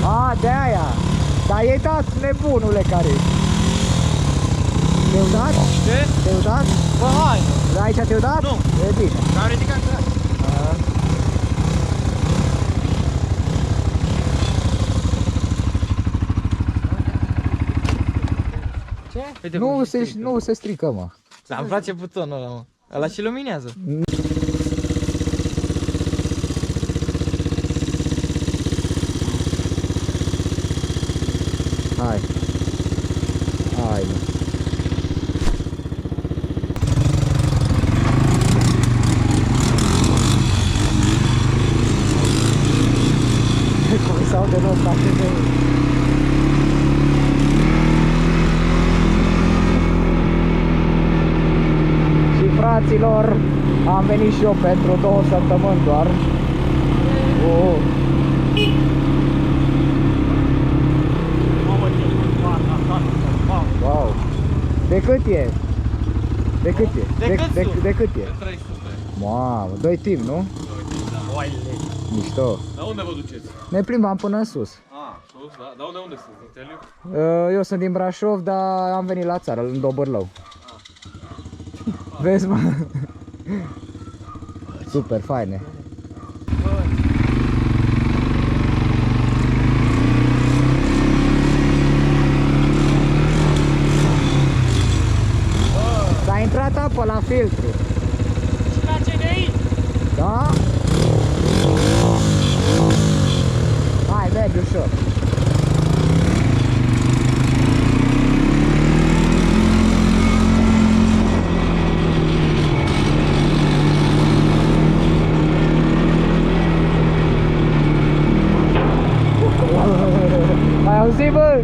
A, de aia. Dar e dat, nebunule care ești. Te-au dat? Ce? Te-au dat? Bă, hai! Da, aici te-au dat? Nu. E bine. Am ridicat pe asta. Ce? Uite, Nu se strică, mă. Da, îmi place butonul ăla, mă. Ăla și luminează. Hai. Hai, mă. Cum s-au de nou spate de... Și fraților, am venit și eu pentru 2 săptămâni doar. Wow. De cât e? De cât e? De cât e? 300. Mamă, 2 timp, nu? Oaile. Mișto. Dar unde vă duceți? Ne plimbam până în sus. Sus, da? Dar unde sunt? În Teliu? Eu sunt din Brașov, dar am venit la țară, în Dobărlău. Vezi, mă? Super, faine. S-a intrat apă la filtru. Și la CDI? Da? Hai, mergi ușor. Ai auzit, bă?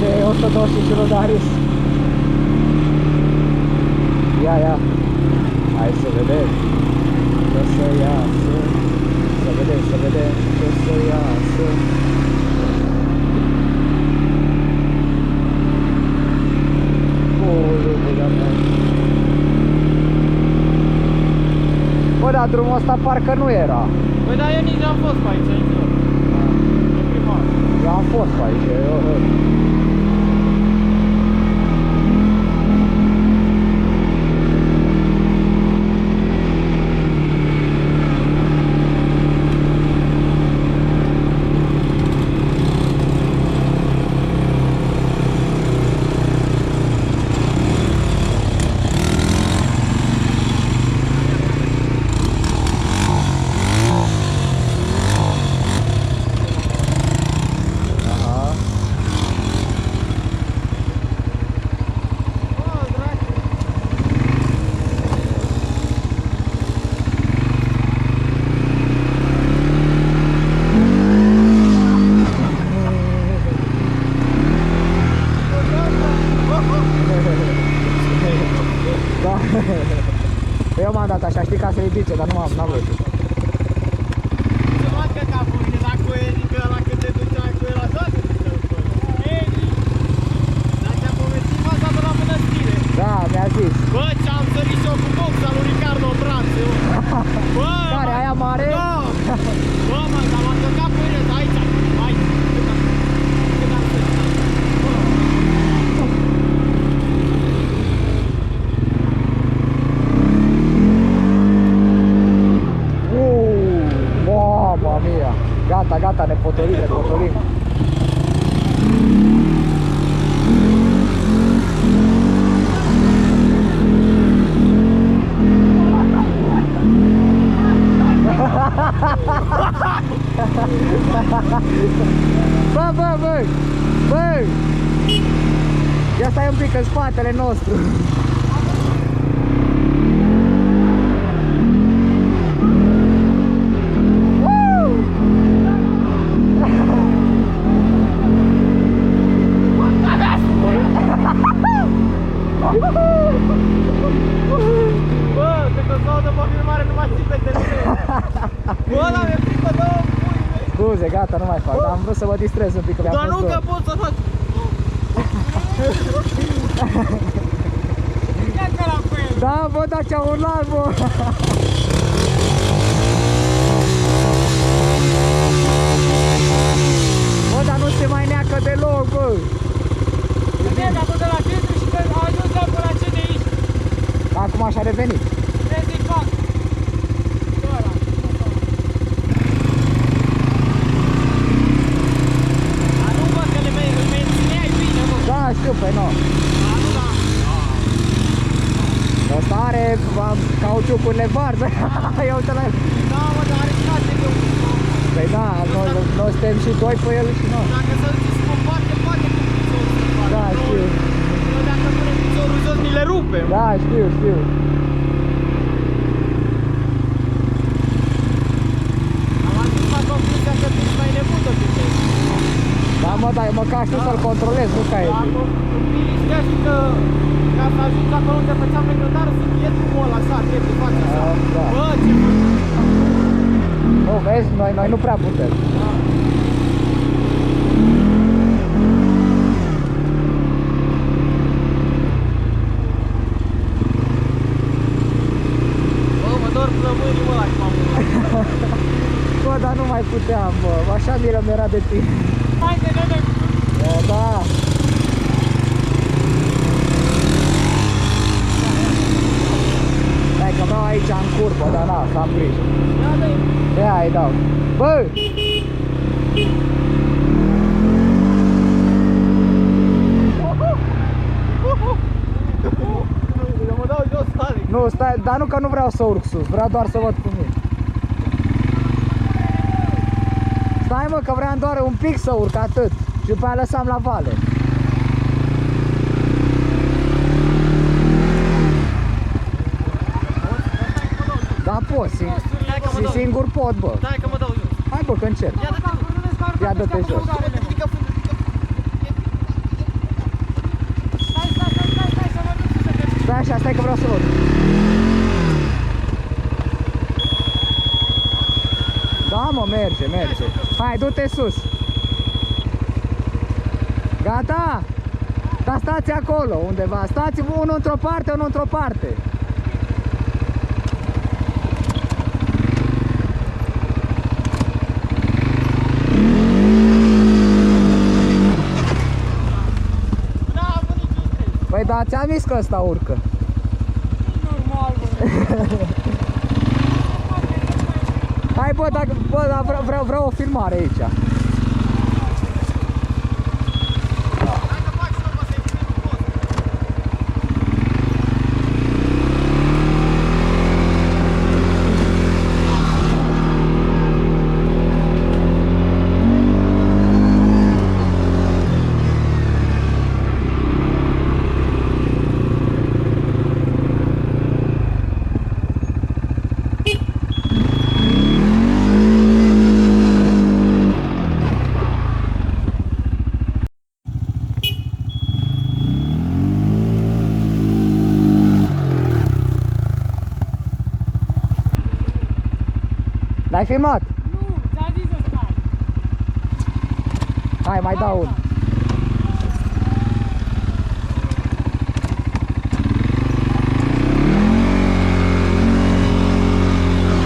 De 125 de aris. Ia. Hai să vedem ce o să iasă. Să vedem ce o să iasă. Bă, dar drumul ăsta parcă nu era. Băi, dar eu nici n-am fost pe aici, nici eu. E prima oară. Eu am fost pe aici. Eu m-am dat așa, știi, ca să ridice, dar nu am vrut. Să mă că capul vine la cuerică, la cât te duceai cu el la toate. Dar ți-am povestit faza de la mănăstire. Da, mi-a zis. Bă, ce-am sărit și eu cu boxa lui Ricardo în brațe. Bă, Care, aia mare? Da! Bă, mă, dar m-a căcat pe el, aici, cât am sărit. Mamma mia! Gata, ne potolim. Bă! Ia stai un pic în spatele nostru. Scuze, gata, nu mai fac. Dar am vrut să mă distrez un pic, că mi-a Dar fost nu că dor. pot să fac. Ia că la cu el. Da, bă, dar ce-a urlat, bă! Bă, dar nu se mai neacă deloc, bă! Vedem, a fost de la filtru și că a ajuns la până la ce de aici. Acum așa a revenit. Trebuie să-i fac. Ăla. Dar nu văd că îl mențineai bine, mă. Da, știu, păi nu. Dar nu, da. Ăsta are cauciucurile varză. Ia uite la el. Da, mă, dar are șase de un. Păi da, noi suntem și doi pe el și noi. Dacă să zici cum poate cu piciorul să facă. Da, știu. Noi dacă punem piciorul jos, ni le rupem. Da, știu, știu. Am ajuns la concluzia că tu ești mai nebun decât el. Da, mă, dar măcar știu să-l controlez, nu ca el. Dacă împingi știa și că ca să ajungi acolo unde făceam recrutare, să fie drumul ăla așa, te faci așa. Da. Bă, ce bă! Nu, vezi, noi nu prea putem. Bă, mă dor plămânii, mă, la cum am Bă, dar nu mai puteam, bă. Așa mi-era de tine. Hai de nene! Bă, da. Stai că vreau aici în curbă, dar na, s-am prins. Ia dă-i! Ia, îi dau. Bă! Eu mă dau jos, Alex! Nu, stai, dar nu că nu vreau să urc sus, vreau doar să văd cum e. Stai, mă, că vreau doar un pic să urc, atât. Și după aia lăsam la vale. Da, pot, singur pot, bă. Stai că mă dau jos! Hai, bă, că încerc. Ia dă-te! Ia dă-te jos. Stai, să mă duc să te... Stai așa, stai că vreau să văd. Da, mă, merge, merge. Hai, du-te sus. Gata? Dar stați acolo, undeva. Stați unul într-o parte, unul într-o parte. Da, bă, nici nu trebuie! Păi da, ți-am zis că ăsta urcă. Normal, bă! Hai, bă, dar vreau o filmare aici. Hai că faci și-o, bă, să-i filmi cu post! L-ai filmat? Nu, ți-am zis să stai! Hai, mai dau unul.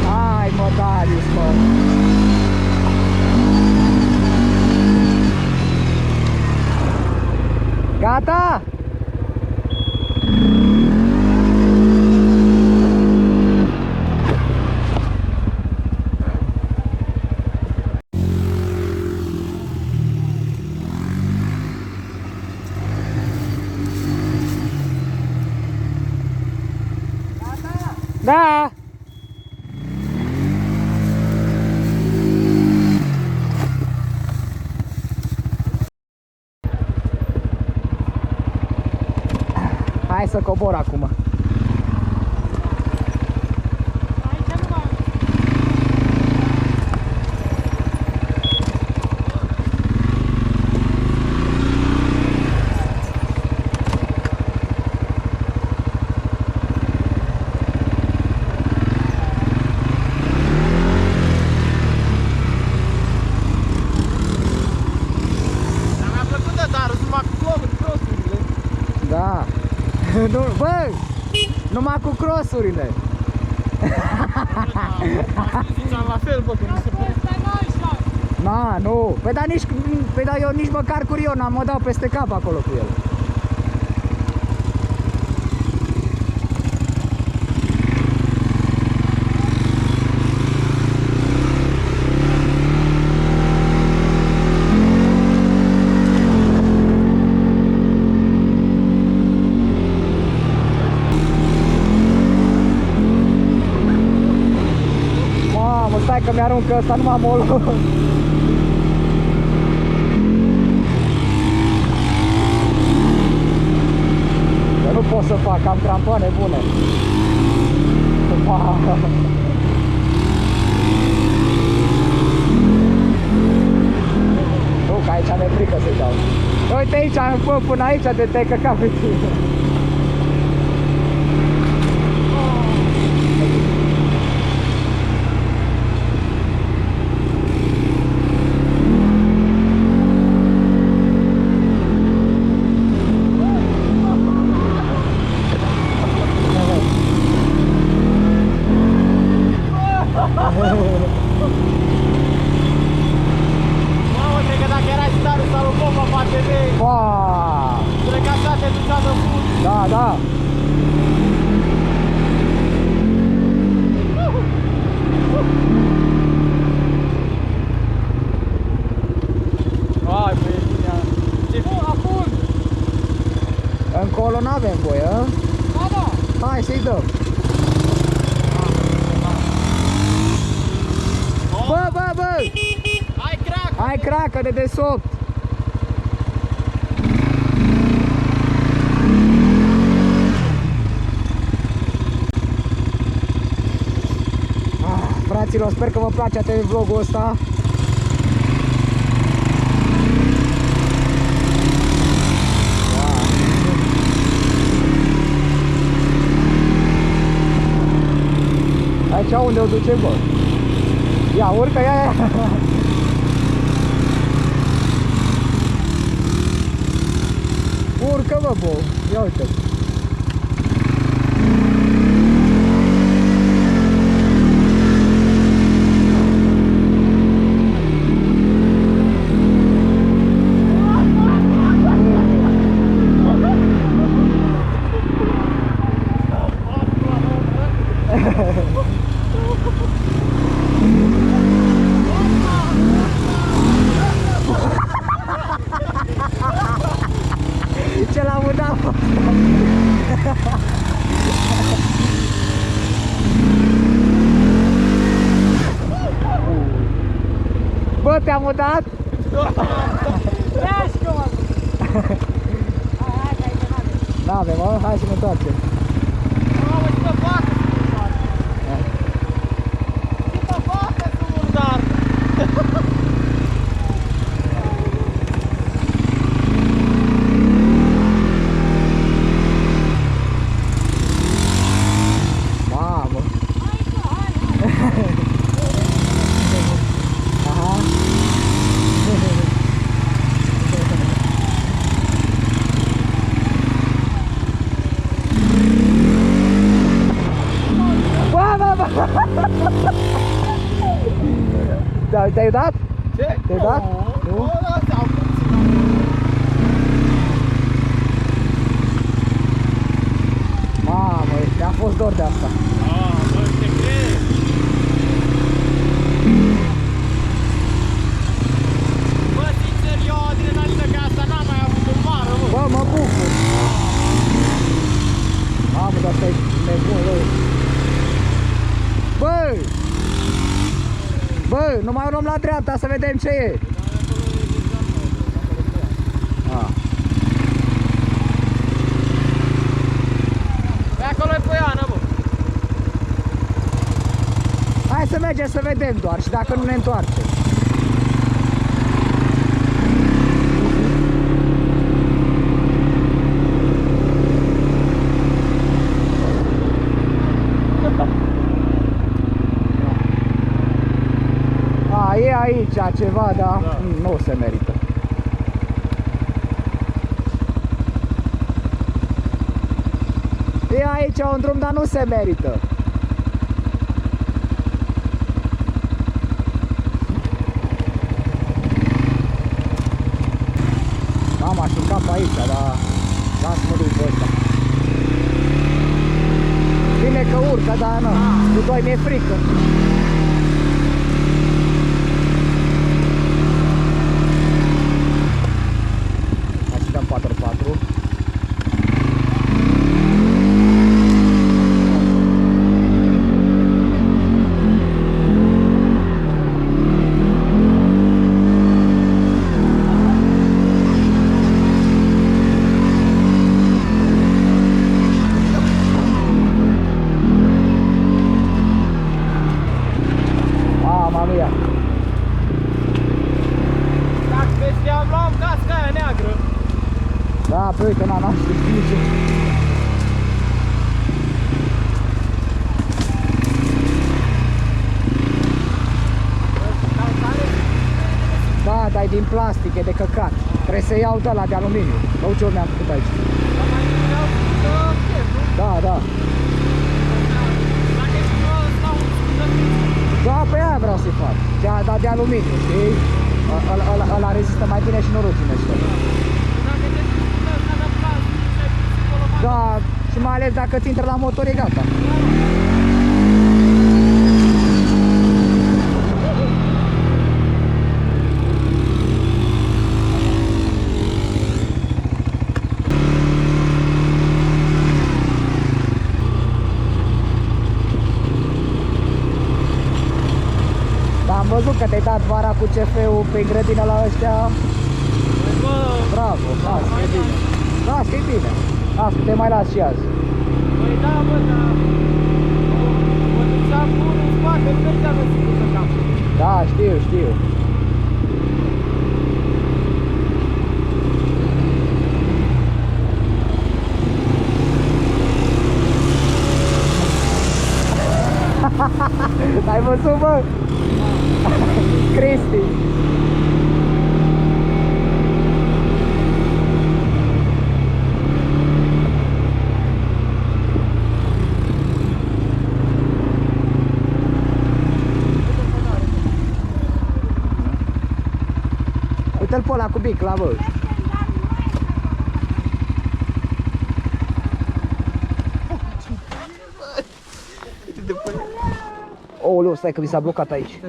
Hai, mă, Darius, mă. Gata? Da. Hai să cobor acum. Aici nu mai... Nu, bă, numai cu crossurile. Ziceam la fel, bă, că mi se pare. Na, nu. Păi da, eu nici măcar cu Rio n-am mă dau peste cap acolo cu el. Stai că mi-aruncă ăsta numai molul. Eu nu pot să fac, am crampoane bune. Nu, că aici mi-e frică să-i dau. Uite aici, până aici de te-ai căcat pe tine. Mamă, cred că dacă era starul sau lui Popa, poate vei. Cred că așa te ducea de fund. Da, da. Hai, băi, e bine. Ce bun, acum. Încolo n-avem voie, a? Da, da. Hai să-i dăm. Bă! Hai, crack. Hai cracă de desubt. Fraților, sper că vă place atât vlogul ăsta. Aici unde o duce, bă? Ia, urcă, ia. Urcă, bă, ia uite. Ce l-am udat? Bă, te-am udat? N-avem, mă, hai să ne întoarcem. Mamă, ce mă facă să murdar? Mamă. Aha. Te-ai dat? Ce? Te-ai dat? Nu? Nu, lasă-o puțin. Mamă, mi-a fost dor de asta. Bă, te crezi? Bă, sincer, eu adrenalină ca asta n-am mai avut în vară, bă. Bă, mă bucur. Mamă, dar stai nebun, rău. Bă, nu mai luăm la dreapta să vedem ce e. Pe acolo e Poiană, bă. Hai să mergem să vedem doar și dacă nu ne întoarcem. E aici ceva, dar da. Nu se merită. E aici un drum, dar nu se merită. Mama, aș urca pe aici, dar las mă duc pe ăsta. Bine că urcă, dar nu, cu doi mi-e frică. Hai să dăm 4x4. Mamma mia! Dacă vezi că am luat casca aia neagră. Da, pe uite, n-am știut nici. Da, dar e din plastic, e de căcat. Trebuie să iau de ăla de aluminiu. Uite ce mi-am făcut aici. Dar mai vreau să pierd, nu? Da, da. Dacă ești nu stau un scutător. Da, pe aia vreau să-i fac. Dar de aluminiu, știi? Ăla rezistă mai bine și nu rugine și tot. Dacă te scutător, ăsta de plastic, și ai pus acolo mai... Da, și mai ales dacă ți intră la motor, e gata. Am văzut că te-ai dat vara cu CF-ul pe grădină la ăștia. Bă, Bravo, las, că e bine. Las, că e bine. Las, că te mai las și azi. păi da, bă, dar... Mă duceam unul în spate, nu mergeam în sigur să cam. Da, știu, știu. Ai văzut, bă? Cristi. Uite-l pe ăla cu bicla, bă. Ouleu, stai că mi s-a blocat aici.